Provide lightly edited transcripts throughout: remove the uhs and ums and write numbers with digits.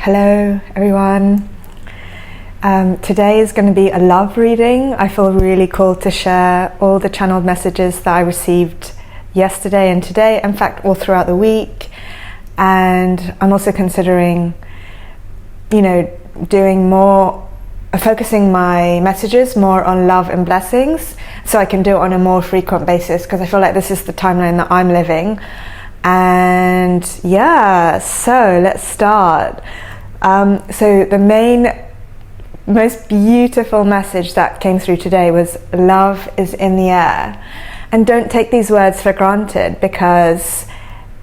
Hello everyone. Today is going to be a love reading. I feel really called to share all the channeled messages that I received yesterday and today, in fact all throughout the week. And I'm also considering, doing more, focusing my messages more on love and blessings, so I can do it on a more frequent basis, because I feel like this is the timeline that I'm living. And yeah, so let's start. So the most beautiful message that came through today was love is in the air. And don't take these words for granted, because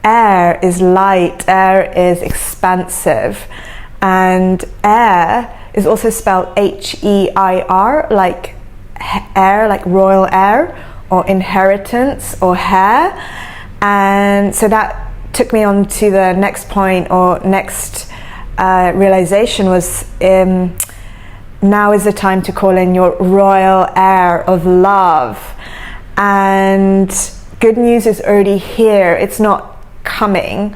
air is light, air is expansive, and air is also spelled H-E-I-R, like air, like royal air, or inheritance, or hair. And so that took me on to the next point, or next realization was, now is the time to call in your royal air of love. And good news is already here. It's not coming.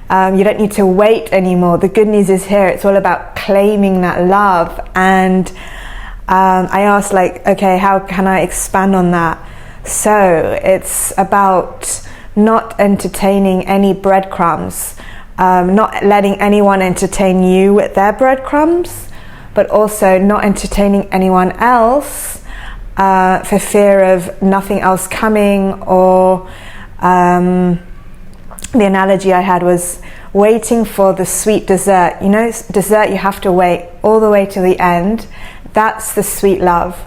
You don't need to wait anymore. The good news is here. It's all about claiming that love. And I asked, okay, how can I expand on that? So it's about not entertaining any breadcrumbs, not letting anyone entertain you with their breadcrumbs, but also not entertaining anyone else for fear of nothing else coming. Or the analogy I had was waiting for the sweet dessert. Dessert, you have to wait all the way to the end. That's the sweet love.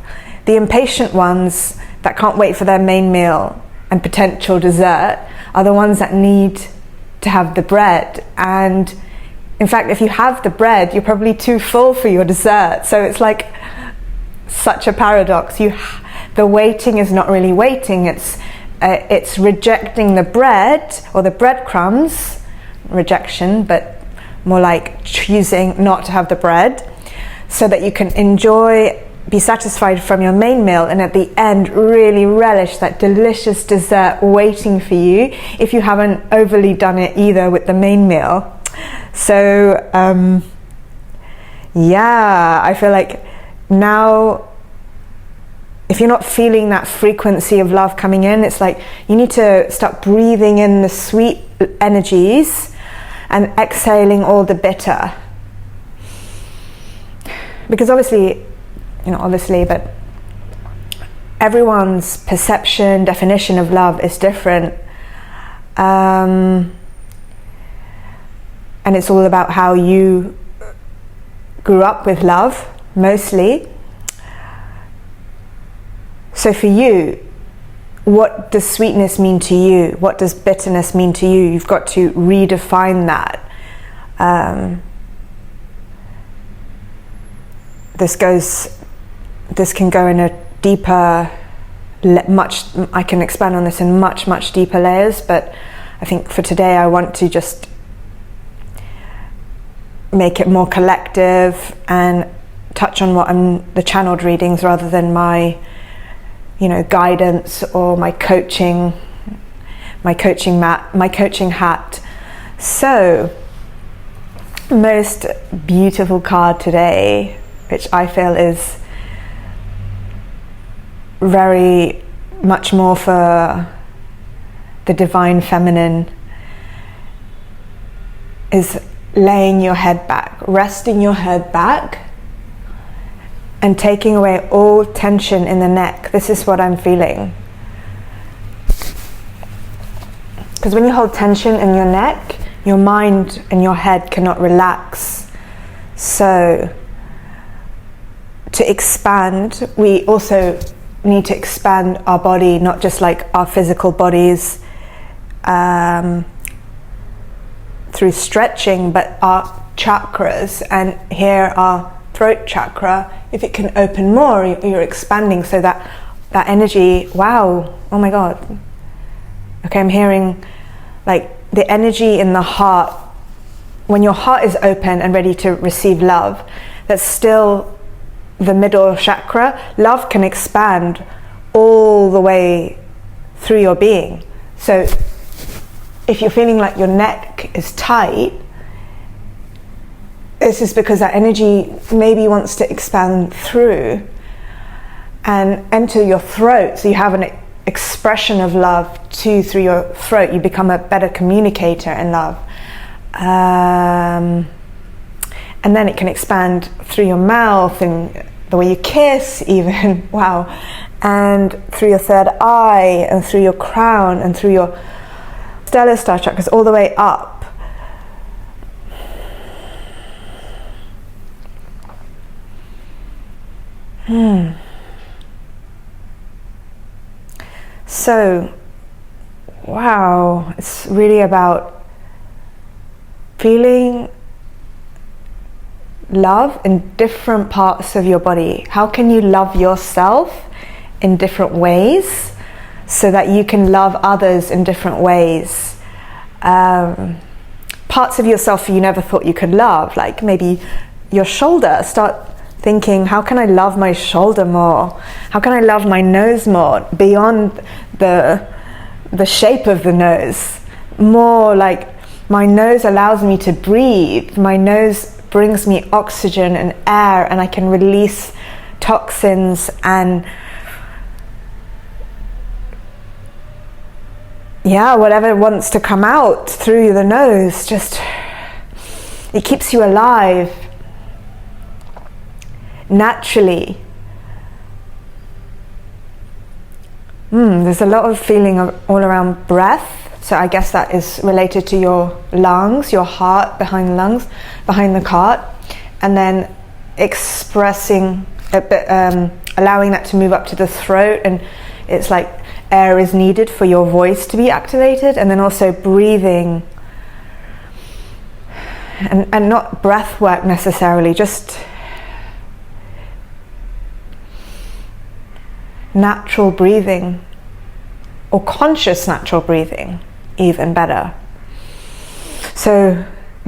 The impatient ones that can't wait for their main meal and potential dessert are the ones that need to have the bread. And in fact, if you have the bread, you're probably too full for your dessert. So it's like such a paradox. The waiting is not really waiting. It's rejecting the bread or the breadcrumbs. Rejection, but more like choosing not to have the bread, so that you can enjoy, be satisfied from your main meal, and at the end really relish that delicious dessert waiting for you, if you haven't overly done it either with the main meal. So I feel like now, if you're not feeling that frequency of love coming in, it's like you need to start breathing in the sweet energies and exhaling all the bitter. Because obviously, but everyone's perception, definition of love is different. And it's all about how you grew up with love, mostly. So for you, what does sweetness mean to you? What does bitterness mean to you? You've got to redefine that. This can go in a deeper, I can expand on this in much, much deeper layers, but I think for today I want to just make it more collective and touch on the channeled readings, rather than my guidance or my coaching hat. So, most beautiful card today, which I feel is very much more for the divine feminine, is laying your head back, resting your head back, and taking away all tension in the neck. This is what I'm feeling. Because when you hold tension in your neck, your mind and your head cannot relax. So to expand, we also need to expand our body, not just like our physical bodies through stretching, but our chakras. And here our throat chakra, if it can open more, you're expanding, so that energy, wow, oh my god. Okay, I'm hearing like the energy in the heart. When your heart is open and ready to receive love, that's still the middle chakra. Love can expand all the way through your being. So if you're feeling like your neck is tight, this is because that energy maybe wants to expand through and enter your throat, so you have an expression of love through your throat. You become a better communicator in love. And then it can expand through your mouth and the way you kiss even, wow, and through your third eye and through your crown and through your stellar star chakras all the way up. So, wow, it's really about feeling love in different parts of your body. How can you love yourself in different ways so that you can love others in different ways? Parts of yourself you never thought you could love, like maybe your shoulder. Start thinking, how can I love my shoulder more? How can I love my nose more, beyond the shape of the nose? More like, my nose allows me to breathe. My nose brings me oxygen and air, and I can release toxins and whatever wants to come out through the nose. Just, it keeps you alive naturally. There's a lot of feeling all around breath. So I guess that is related to your lungs, your heart behind the lungs, behind the heart, and then expressing, allowing that to move up to the throat, and it's like air is needed for your voice to be activated, and then also breathing, and not breath work necessarily, just natural breathing, or conscious natural breathing, even better. So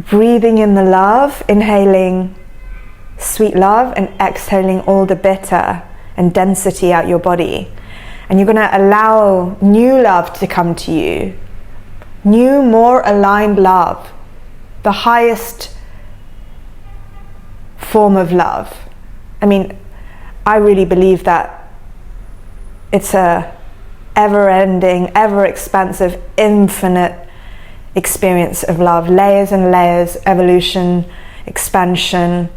breathing in the love, inhaling sweet love and exhaling all the bitter and density out your body. And you're going to allow new love to come to you. New, more aligned love. The highest form of love. I mean, I really believe that it's a ever-ending, ever-expansive, infinite experience of love. Layers and layers, evolution, expansion.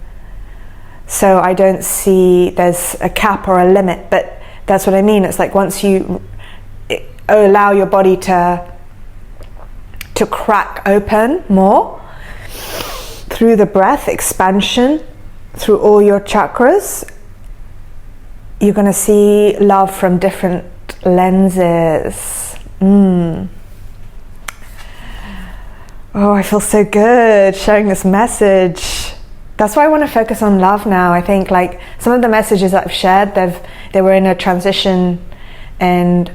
So I don't see there's a cap or a limit, but that's what I mean. It's like once you allow your body to crack open more through the breath, expansion, through all your chakras, you're going to see love from different lenses. Oh, I feel so good sharing this message. That's why I want to focus on love now. I think like some of the messages that I've shared, they were in a transition and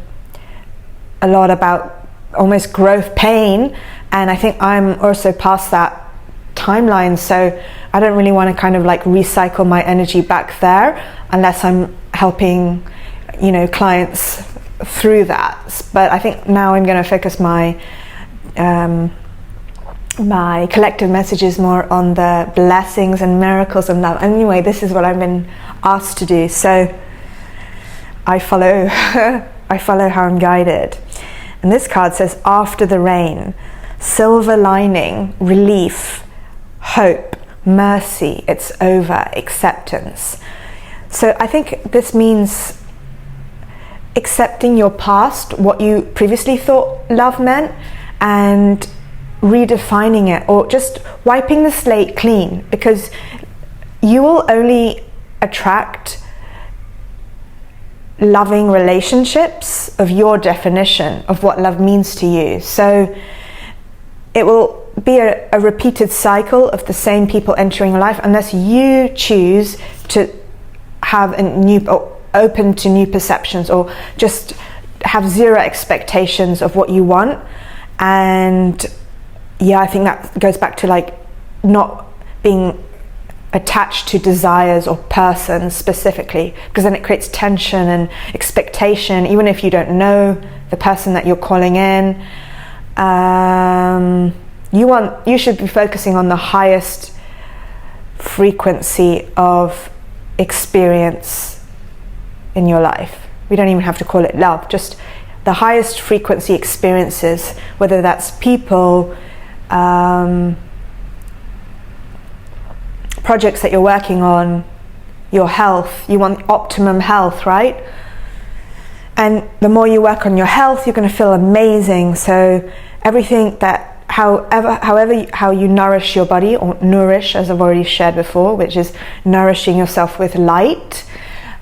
a lot about almost growth pain, and I think I'm also past that timeline, so I don't really want to kind of like recycle my energy back there unless I'm helping, you know, clients through that. But I think now I'm going to focus my my collective messages more on the blessings and miracles and love. Anyway, this is what I've been asked to do, so I follow I follow how I'm guided. And this card says, after the rain, silver lining, relief, hope, mercy, it's over, acceptance. So I think this means accepting your past, what you previously thought love meant, and redefining it, or just wiping the slate clean, because you will only attract loving relationships of your definition of what love means to you. So it will be a repeated cycle of the same people entering your life unless you choose to have a new, or open to new perceptions, or just have zero expectations of what you want. And yeah, I think that goes back to like not being attached to desires or persons specifically, because then it creates tension and expectation, even if you don't know the person that you're calling in. You should be focusing on the highest frequency of experience in your life. We don't even have to call it love, just the highest frequency experiences, whether that's people, projects that you're working on, your health. You want optimum health, right? And the more you work on your health, you're going to feel amazing. So everything that, how you nourish your body, or nourish, as I've already shared before, which is nourishing yourself with light,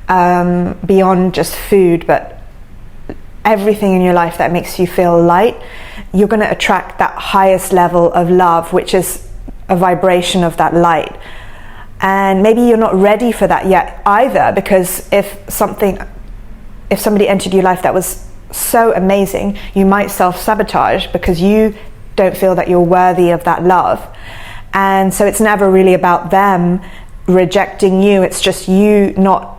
beyond just food, but everything in your life that makes you feel light, you're going to attract that highest level of love, which is a vibration of that light. And maybe you're not ready for that yet either, because if somebody entered your life that was so amazing, you might self-sabotage because you don't feel that you're worthy of that love. And so it's never really about them rejecting you, it's just you not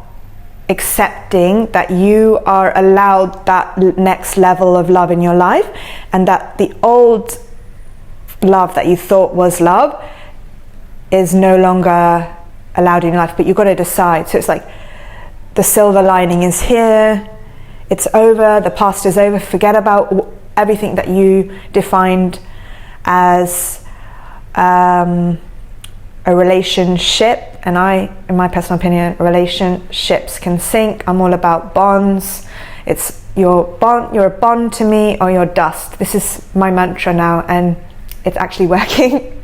accepting that you are allowed that next level of love in your life, and that the old love that you thought was love is no longer allowed in your life. But you've got to decide. So it's like the silver lining is here, it's over, the past is over, forget about everything that you defined as a relationship. And in my personal opinion, relationships can sink. I'm all about bonds. It's you're a bond to me, or you're dust. This is my mantra now, and it's actually working.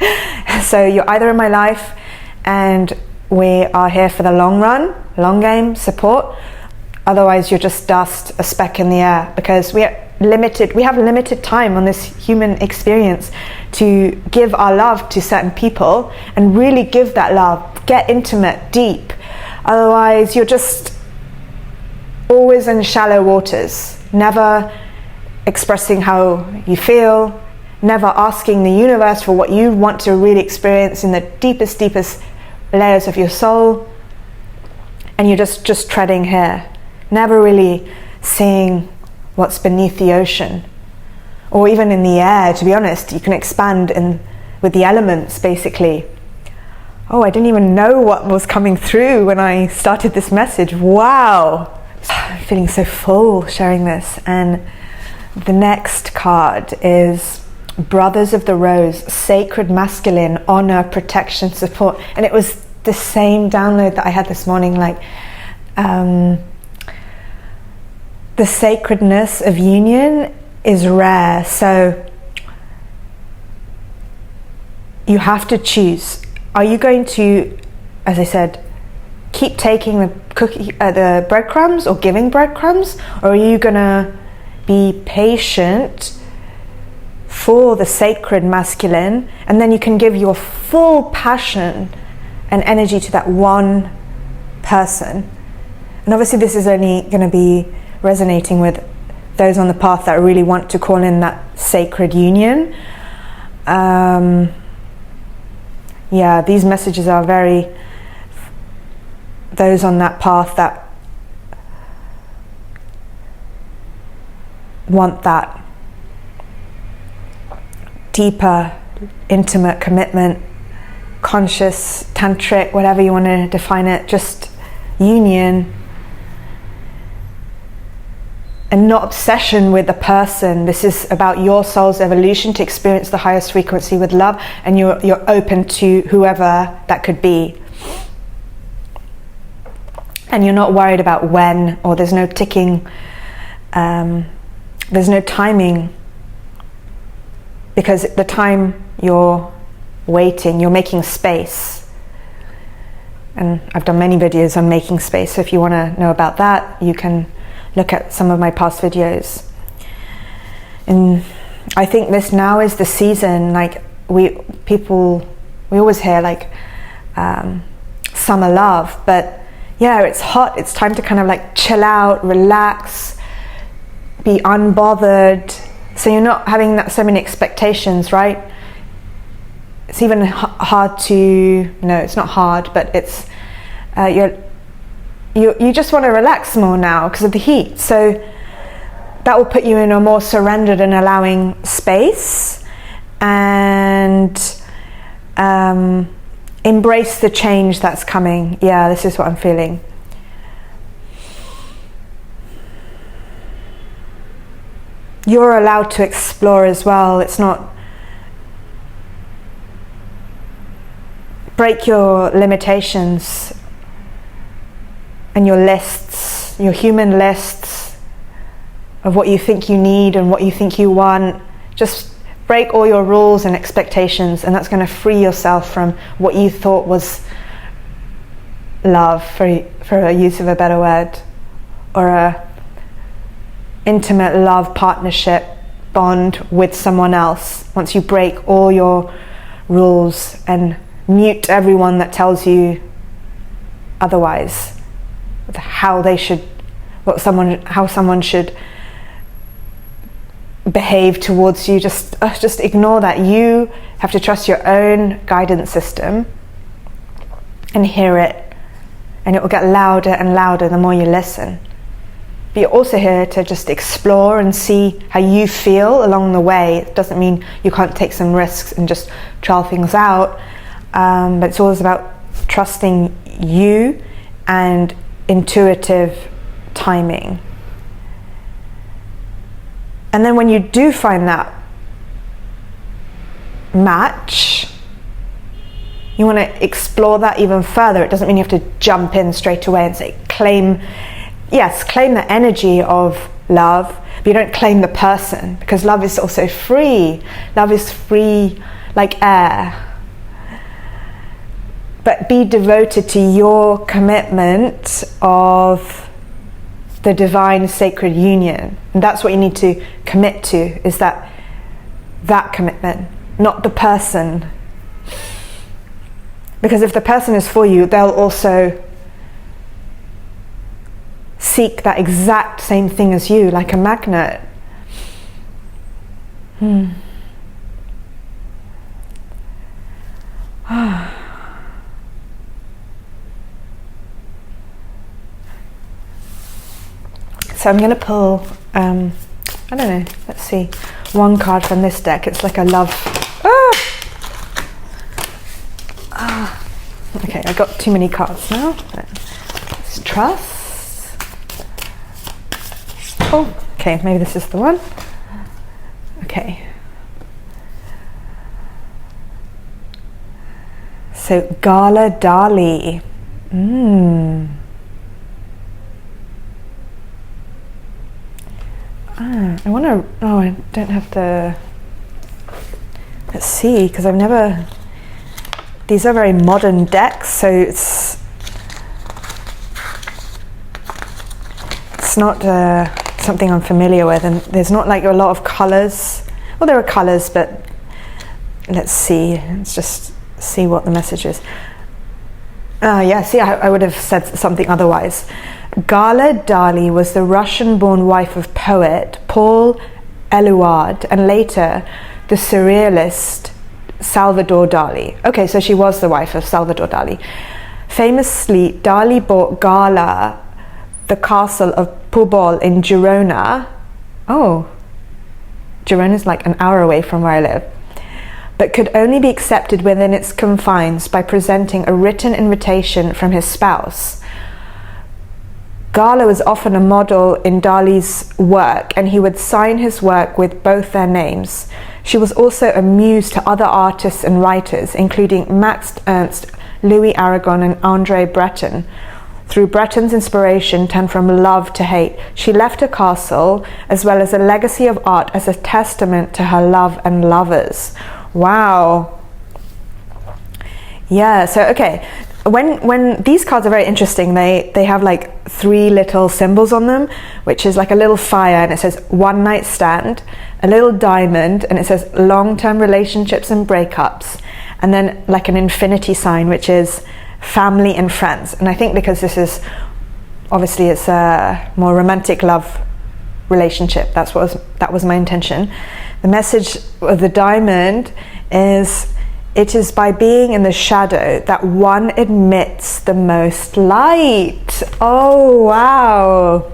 So you're either in my life and we are here for the long run, long game, support. Otherwise you're just dust, a speck in the air, because we have limited time on this human experience to give our love to certain people and really give that love, get intimate, deep. Otherwise you're just always in shallow waters, never expressing how you feel, never asking the universe for what you want to really experience in the deepest layers of your soul. And you're just treading here, never really seeing what's beneath the ocean, or even in the air. To be honest, you can expand with the elements, basically. Oh, I didn't even know what was coming through when I started this message. Wow, I'm feeling so full sharing this. And the next card is Brothers of the Rose, Sacred Masculine, Honor, Protection, Support. And it was the same download that I had this morning, like the sacredness of union is rare. So you have to choose. Are you going to, as I said, keep taking the breadcrumbs, or giving breadcrumbs, or are you gonna be patient for the sacred masculine, and then you can give your full passion and energy to that one person? And obviously this is only going to be resonating with those on the path that really want to call in that sacred union. Yeah, these messages are very, those on that path that want that deeper, intimate commitment, conscious, tantric, whatever you want to define it, just union, and not obsession with the person. This is about your soul's evolution to experience the highest frequency with love, and you're open to whoever that could be. And you're not worried about when, or there's no ticking, there's no timing, because the time you're waiting, you're making space. And I've done many videos on making space, so if you want to know about that, you can look at some of my past videos. And I think this now is the season, like we always hear like summer love, but yeah, it's hot, it's time to kind of like chill out, relax, be unbothered, so you're not having so many expectations, right? It's even hard to, no, it's not hard, but it's you just want to relax more now because of the heat. So that will put you in a more surrendered and allowing space. And embrace the change that's coming. Yeah, this is what I'm feeling. You're allowed to explore as well. It's not, break your limitations and your lists, your human lists of what you think you need and what you think you want. Just break all your rules and expectations, and that's going to free yourself from what you thought was love, for a use of a better word, or a intimate love partnership bond with someone else. Once you break all your rules and mute everyone that tells you otherwise, how someone should behave towards you, just ignore that. You have to trust your own guidance system and hear it, and it will get louder and louder the more you listen. But you're also here to just explore and see how you feel along the way. It doesn't mean you can't take some risks and just trial things out, but it's always about trusting you and intuitive timing. And then when you do find that match, you want to explore that even further. It doesn't mean you have to jump in straight away and say, claim the energy of love, but you don't claim the person, because love is also free. Love is free like air. But be devoted to your commitment of the divine sacred union. And that's what you need to commit to, is that commitment, not the person. Because if the person is for you, they'll also seek that exact same thing as you, like a magnet. So I'm going to pull, I don't know, let's see, one card from this deck. It's like a love. Okay, I got too many cards now. Let's trust. Oh, okay, maybe this is the one. Okay. So Gala Dali. I want to, I don't have the, let's see, because I've never, these are very modern decks, so it's not something I'm familiar with, and there's not like a lot of colours. Well, there are colours, but let's see, let's just see what the message is. Yeah, see, I would have said something otherwise. Gala Dali was the Russian-born wife of poet Paul Eluard and later the surrealist Salvador Dali. Okay, so she was the wife of Salvador Dali. Famously, Dali bought Gala the castle of Pubol in Girona. Oh, Girona is like an hour away from where I live, but could only be accepted within its confines by presenting a written invitation from his spouse. Gala was often a model in Dali's work, and he would sign his work with both their names. She was also a muse to other artists and writers, including Max Ernst, Louis Aragon, and André Breton. Through Breton's inspiration turned from love to hate, she left her castle, as well as a legacy of art as a testament to her love and lovers. Wow. Yeah, so okay. When these cards are very interesting, they have like 3 little symbols on them, which is like a little fire, and it says one night stand, a little diamond, and it says long-term relationships and breakups, and then like an infinity sign, which is family and friends. And I think because this is obviously it's a more romantic love relationship, that was my intention. The message of the diamond is, it is by being in the shadow that one admits the most light. Oh, wow.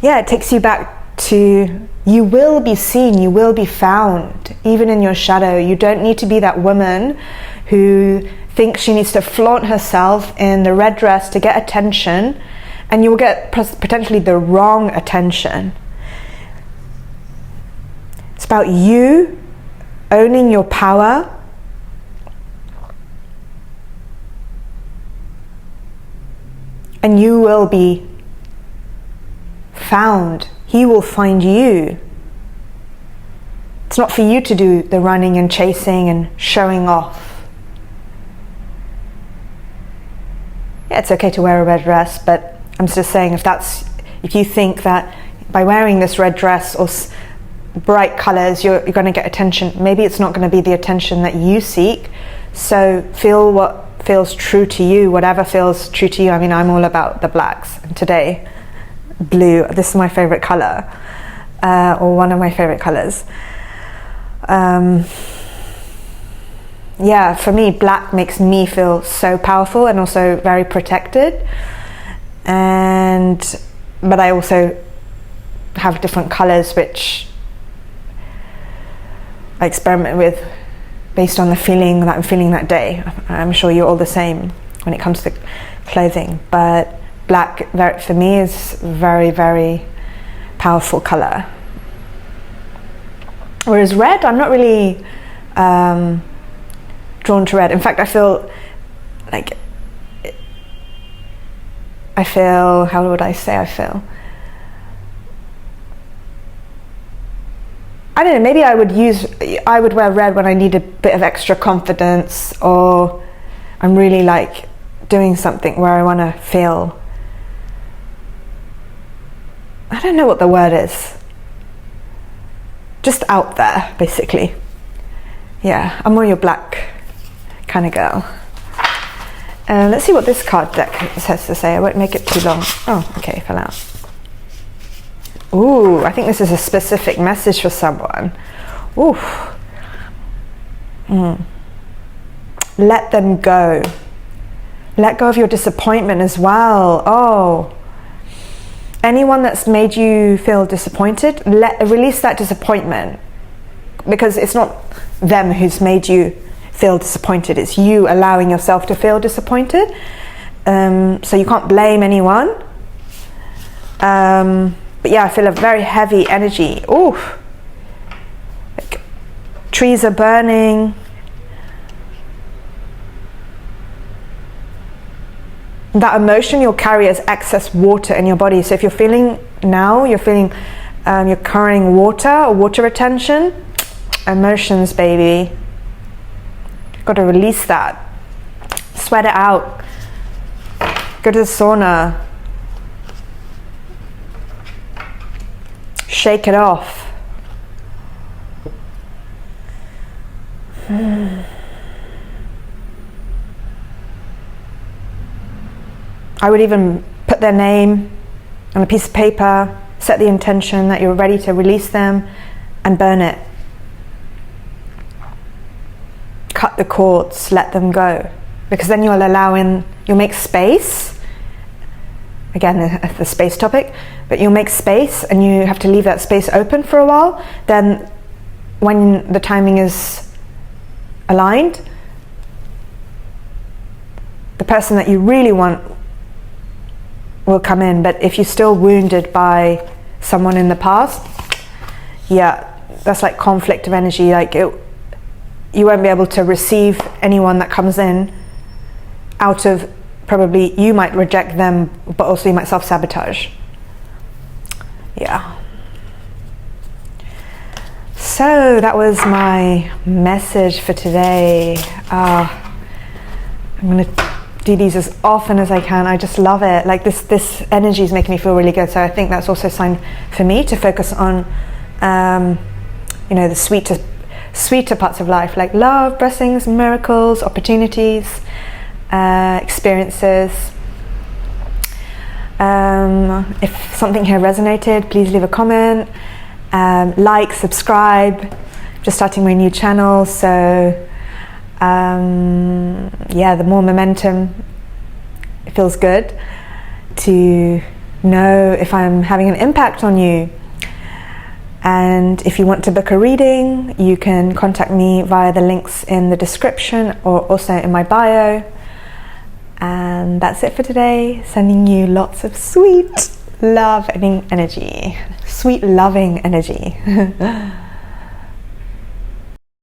Yeah, it takes you back to You will be seen, you will be found, even in your shadow. You don't need to be that woman who thinks she needs to flaunt herself in the red dress to get attention, and you will get potentially the wrong attention. It's about you owning your power, and you will be found. He will find you. It's not for you to do the running and chasing and showing off. Yeah, it's okay to wear a red dress, but I'm just saying, if you think that by wearing this red dress or bright colors you're going to get attention, maybe it's not going to be the attention that you seek. So feel what feels true to you, whatever feels true to you. I mean, I'm all about the blacks, and today blue, this is my favorite color, or one of my favorite colors. Yeah, for me, black makes me feel so powerful and also very protected. But I also have different colors which I experiment with based on the feeling that I'm feeling that day. I'm sure you're all the same when it comes to clothing, but black for me is very, very powerful color. Whereas red, I'm not really drawn to red. In fact, I feel, how would I say I feel? I don't know, maybe I would wear red when I need a bit of extra confidence, or I'm really doing something where I want to feel, I don't know what the word is, just out there, basically. Yeah, I'm more your black kind of girl. Let's see what this card deck has to say. I won't make it too long. Oh, okay, fell out. Ooh, I think this is a specific message for someone. Ooh. Let them go. Let go of your disappointment as well. Oh. Anyone that's made you feel disappointed, release that disappointment. Because it's not them who's made you feel disappointed. It's you allowing yourself to feel disappointed. So you can't blame anyone. But yeah, I feel a very heavy energy. Ooh. Trees are burning. That emotion you'll carry as excess water in your body. So if you're feeling you're carrying water or water retention, emotions, baby. You've got to release that. Sweat it out. Go to the sauna. Shake it off. I would even put their name on a piece of paper, set the intention that you're ready to release them, and burn it. Cut the cords, let them go. Because then you'll make space. Again, the space topic, but you'll make space and you have to leave that space open for a while. Then when the timing is aligned, the person that you really want will come in. But if you're still wounded by someone in the past, yeah, that's like conflict of energy. You won't be able to receive anyone that comes in out of, probably you might reject them, but also you might self-sabotage. Yeah. So that was my message for today. I'm going to do these as often as I can. I just love it. This energy is making me feel really good. So I think that's also a sign for me to focus on, the sweeter parts of life, like love, blessings, miracles, opportunities, experiences. If something here resonated, please leave a comment, like, subscribe. Just starting my new channel, so the more momentum, it feels good to know if I'm having an impact on you. And if you want to book a reading, you can contact me via the links in the description or also in my bio. And that's it for today. Sending you lots of sweet loving energy. Sweet loving energy.